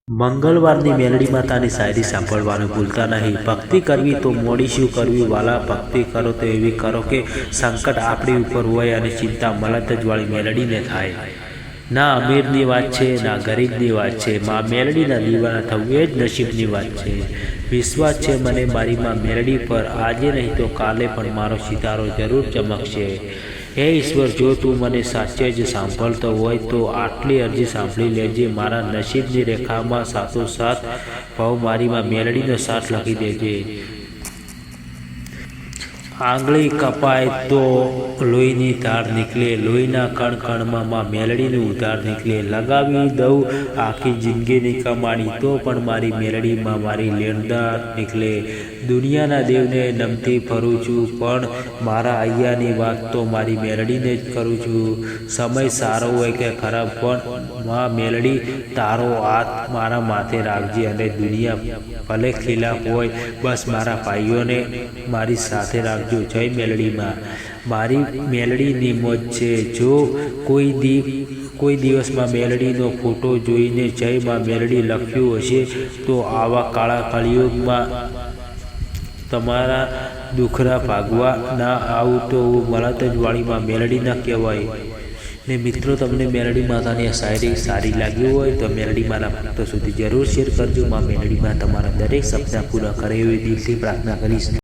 મંગળવારની મેલડી માતાની શાયરી સાંભળવાનું ભૂલતા નહીં. ભક્તિ કરવી તો મોડી શું કરવી વાલા, ભક્તિ કરો તો એવી કરો કે સંકટ આપણી ઉપર હોય અને ચિંતા મલત જ વાળી મેલડીને થાય. ના અમીરની વાત છે ના ગરીબની વાત છે, માં મેલડીના દીવાના થવું એ જ નસીબની વાત છે. વિશ્વાસ છે મને મારી માં મેલડી પર, આજે નહીં તો કાલે પણ મારો સિતારો જરૂર ચમકશે. હે ઈશ્વર, જો તું મને સાચે જ સાંભળતો હોય તો આટલી અરજી સાંભળી લેજે. મારા નસીબની રેખામાં સાથોસાથ ભાવ મારીમાં મેલડીનો સાથ લખી દેજે. આંગળી કપાય તો લોહીની ધાર નીકળે, લોહીના કણ કણમાં માં મેલડીનું ઉધાર નીકળે. લગાવી દઉં આખી જિંદગીની કમાણી તો પણ મારી મેલડીમાં મારી લેણદાર નીકળે. દુનિયાના દેવને નમતી ફરું છું પણ મારા અહીંયાની વાત તો મારી મેલડીને જ કરું છું. સમય સારો હોય કે ખરાબ પણ માં મેલડી તારો હાથ મારા માથે રાખજે, અને દુનિયા ભલે ખિલાફ હોય બસ મારા ભાઈઓને મારી સાથે રાખજો. જય મેલડીમાં. મારી મેલડીની મોજ છે. જો કોઈ દિવસમાં મેલડીનો ફોટો જોઈને જય માં મેલડી લખ્યું હશે તો આવા કાળા કળિયુગમાં તમારા દુખરા ભાગવા ના આવું તો મળત જ વાળીમાં મેલડી ના કહેવાય. ને મિત્રો, તમને મેલડી માતાની આ શાયરી સારી લાગી હોય તો મેલડી માના ભક્તો સુધી જરૂર શેર કરજો. માં મેલડીમાં તમારા દરેક સપના પૂરા કરે એવી દિલથી પ્રાર્થના કરીશ.